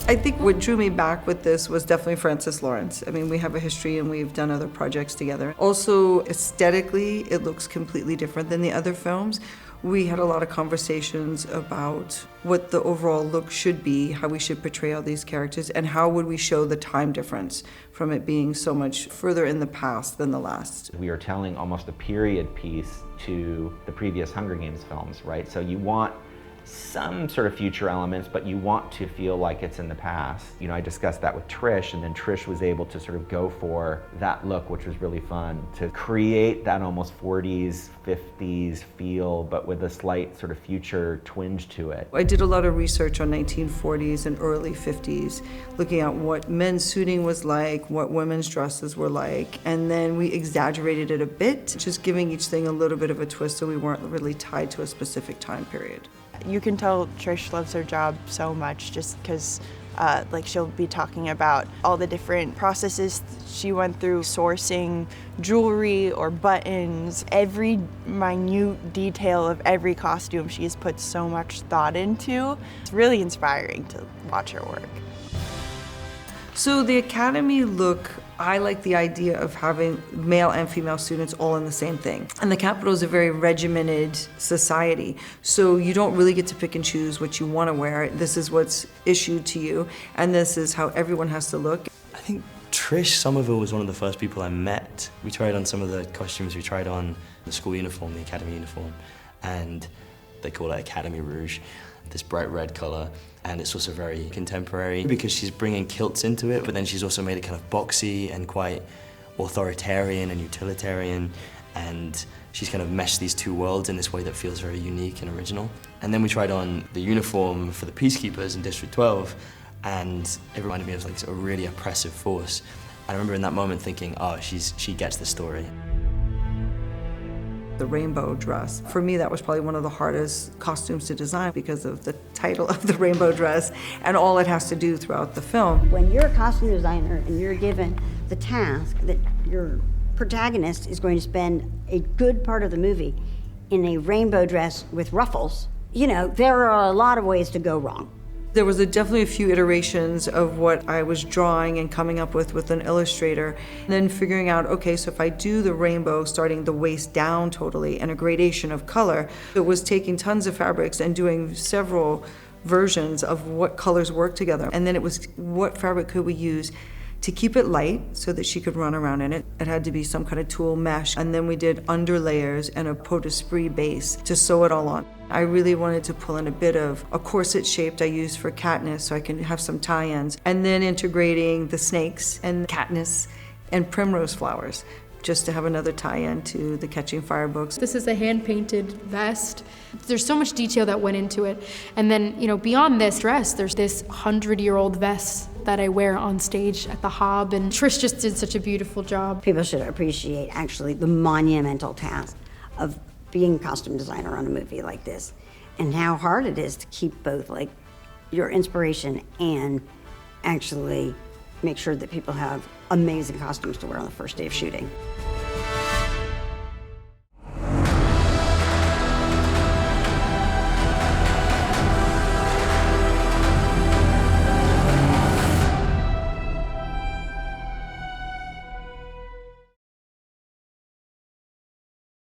I think what drew me back with this was definitely Francis Lawrence. I mean, we have a history and we've done other projects together. Also, aesthetically, it looks completely different than the other films. We had a lot of conversations about what the overall look should be, how we should portray all these characters, and how would we show the time difference from it being so much further in the past than the last. We are telling almost a period piece to the previous Hunger Games films, right? So you want some sort of future elements, but you want to feel like it's in the past. You know, I discussed that with Trish, and then Trish was able to sort of go for that look, which was really fun, to create that almost 40s, 50s feel, but with a slight sort of future twinge to it. I did a lot of research on 1940s and early 50s, looking at what men's suiting was like, what women's dresses were like, and then we exaggerated it a bit, just giving each thing a little bit of a twist so we weren't really tied to a specific time period. You can tell Trish loves her job so much just because like she'll be talking about all the different processes she went through sourcing jewelry or buttons. Every minute detail of every costume she has put so much thought into. It's really inspiring to watch her work. So the Academy look, I like the idea of having male and female students all in the same thing. And the Capitol is a very regimented society, so you don't really get to pick and choose what you want to wear. This is what's issued to you, and this is how everyone has to look. I think Trish Summerville was one of the first people I met. We tried on some of the costumes, we tried on the school uniform, the Academy uniform, and they call it Academy Rouge, this bright red color. And it's also very contemporary because she's bringing kilts into it, but then she's also made it kind of boxy and quite authoritarian and utilitarian, and she's kind of meshed these two worlds in this way that feels very unique and original. And then we tried on the uniform for the Peacekeepers in District 12, and it reminded me of like a really oppressive force. I remember in that moment thinking, oh, she gets the story. The rainbow dress. For me, that was probably one of the hardest costumes to design because of the title of the rainbow dress and all it has to do throughout the film. When you're a costume designer and you're given the task that your protagonist is going to spend a good part of the movie in a rainbow dress with ruffles, you know, there are a lot of ways to go wrong. There was definitely a few iterations of what I was drawing and coming up with an illustrator, and then figuring out, okay, so if I do the rainbow starting the waist down totally and a gradation of color, it was taking tons of fabrics and doing several versions of what colors work together. And then it was what fabric could we use to keep it light so that she could run around in it. It had to be some kind of tulle mesh. And then we did underlayers and a pot d'esprit base to sew it all on. I really wanted to pull in a bit of a corset shaped I used for Katniss so I can have some tie-ins. And then integrating the snakes and Katniss and primrose flowers just to have another tie-in to the Catching Fire books. This is a hand-painted vest. There's so much detail that went into it. And then, you know, beyond this dress, there's this 100-year-old vest that I wear on stage at the Hob, and Trish just did such a beautiful job. People should appreciate actually the monumental task of being a costume designer on a movie like this and how hard it is to keep both like your inspiration and actually make sure that people have amazing costumes to wear on the first day of shooting.